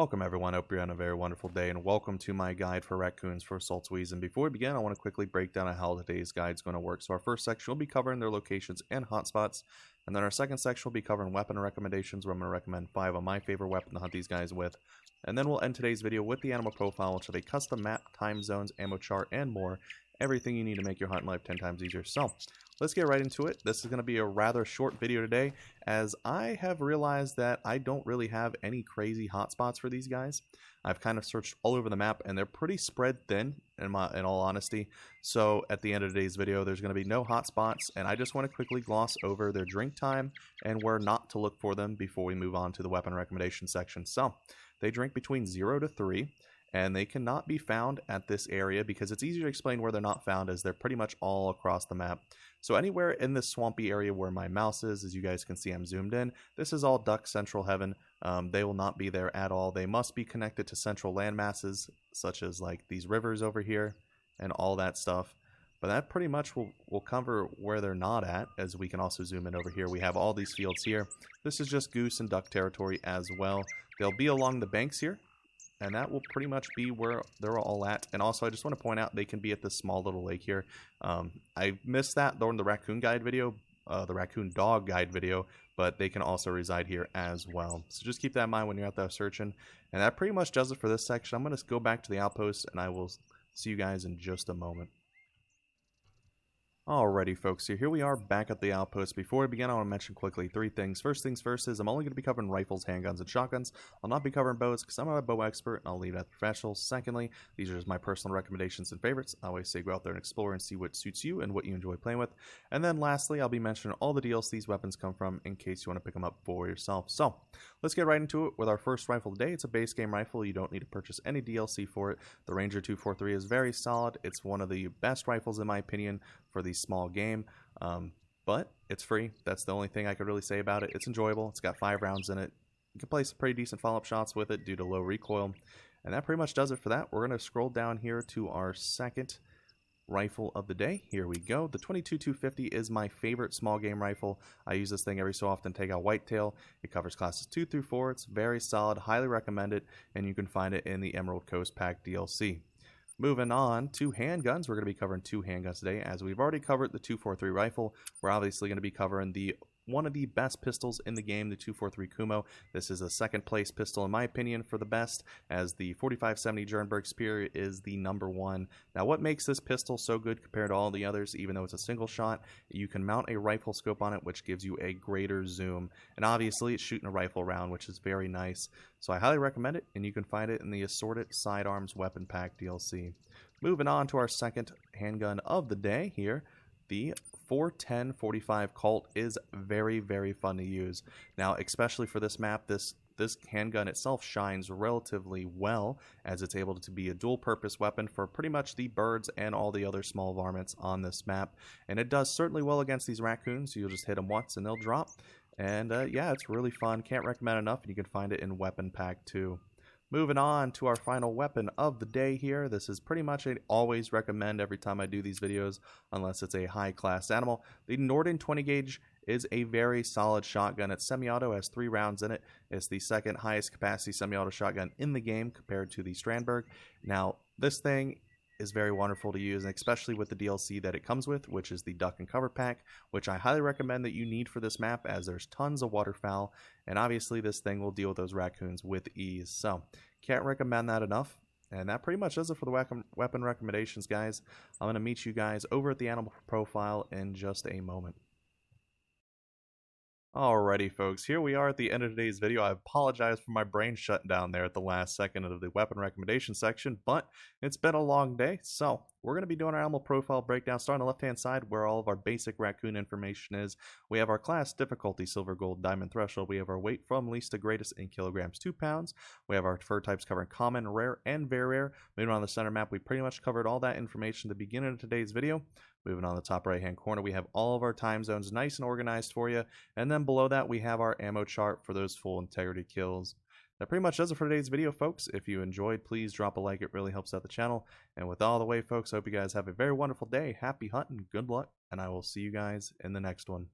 Welcome everyone, hope you're having a very wonderful day, and welcome to my guide for raccoons for Salwiesen. Before we begin, I want to quickly break down how today's guide is going to work. So our first section will be covering their locations and hotspots, and then our second section will be covering weapon recommendations, where I'm going to recommend 5 of my favorite weapons to hunt these guys with. And then we'll end today's video with the animal profile, which have a custom map, time zones, ammo chart, and more. Everything you need to make your hunting life 10 times easier. So let's get right into it. This is going to be a rather short video today, as I have realized that I don't really have any crazy hotspots for these guys. I've kind of searched all over the map, and they're pretty spread thin, in all honesty. So at the end of today's video, there's going to be no hotspots, and I just want to quickly gloss over their drink time and where not to look for them before we move on to the weapon recommendation section. So they drink between 0 to 3. And they cannot be found at this area because it's easier to explain where they're not found, as they're pretty much all across the map. So anywhere in this swampy area where my mouse is, as you guys can see I'm zoomed in, this is all duck central heaven. They will not be there at all. They must be connected to central land masses, such as like these rivers over here and all that stuff. But that pretty much will cover where they're not at, as we can also zoom in over here. We have all these fields here. This is just goose and duck territory as well. They'll be along the banks here, and that will pretty much be where they're all at. And also, I just want to point out, they can be at this small little lake here. I missed that during the raccoon guide video, the raccoon dog guide video, but they can also reside here as well. So just keep that in mind when you're out there searching. And that pretty much does it for this section. I'm going to go back to the outpost, and I will see you guys in just a moment. Alrighty folks, so here we are back at the outpost. Before we begin, I want to mention quickly 3 things. First things first is I'm only going to be covering rifles, handguns, and shotguns. I'll not be covering bows because I'm not a bow expert, and I'll leave it at the professionals. Secondly, these are just my personal recommendations and favorites. I always say go out there and explore and see what suits you and what you enjoy playing with. And then lastly, I'll be mentioning all the DLC these weapons come from in case you want to pick them up for yourself. So let's get right into it with our first rifle today. It's a base game rifle. You don't need to purchase any DLC for it. The Ranger 243 is very solid. It's one of the best rifles in my opinion for the small game, but it's free. That's the only thing I could really say about it. It's enjoyable. It's got 5 rounds in it. You can play some pretty decent follow-up shots with it due to low recoil, and that pretty much does it for that. We're going to scroll down here to our second rifle of the day. Here we go. The 22-250 is my favorite small game rifle. I use this thing every so often to take out whitetail. It covers classes 2 through 4. It's very solid. Highly recommend it, and you can find it in the Emerald Coast Pack DLC. Moving on to handguns, we're going to be covering 2 handguns today. As we've already covered the 243 rifle, we're obviously going to be covering one of the best pistols in the game, the 243 Kumo. This is a second place pistol in my opinion for the best, as the 4570 Jernberg Spear is the #1. Now what makes this pistol so good compared to all the others, even though it's a single shot, you can mount a rifle scope on it, which gives you a greater zoom, and obviously it's shooting a rifle round, which is very nice. So I highly recommend it, and you can find it in the Assorted Sidearms Weapon Pack DLC. Moving on to our second handgun of the day here, the 410-45 Colt is very, very fun to use. Now, especially for this map, this handgun itself shines relatively well, as it's able to be a dual-purpose weapon for pretty much the birds and all the other small varmints on this map. And it does certainly well against these raccoons. You'll just hit them once and they'll drop. And yeah, it's really fun. Can't recommend enough, and you can find it in Weapon Pack 2. Moving on to our final weapon of the day here. This is pretty much I always recommend every time I do these videos, unless it's a high-class animal. The Norden 20 gauge is a very solid shotgun. It's semi-auto, has 3 rounds in it. It's the second highest capacity semi-auto shotgun in the game compared to the Strandberg. Now, this thing is very wonderful to use, and especially with the DLC that it comes with, which is the Duck and Cover Pack, which I highly recommend that you need for this map, as there's tons of waterfowl, and obviously this thing will deal with those raccoons with ease. So can't recommend that enough. And that pretty much does it for the weapon recommendations, guys. I'm going to meet you guys over at the animal profile in just a moment. Alrighty folks, here we are at the end of today's video. I apologize for my brain shutting down there at the last second of the weapon recommendation section, but it's been a long day, so we're going to be doing our animal profile breakdown. Starting on the left-hand side where all of our basic raccoon information is. We have our class, difficulty, silver, gold, diamond, threshold. We have our weight from least to greatest in kilograms, 2 pounds. We have our fur types covering common, rare, and very rare. Moving on the center map, we pretty much covered all that information at the beginning of today's video. Moving on the top right-hand corner, we have all of our time zones nice and organized for you. And then below that, we have our ammo chart for those full integrity kills. That pretty much does it for today's video, folks. If you enjoyed, please drop a like. It really helps out the channel. And with all the way, folks, I hope you guys have a very wonderful day. Happy hunting, good luck, and I will see you guys in the next one.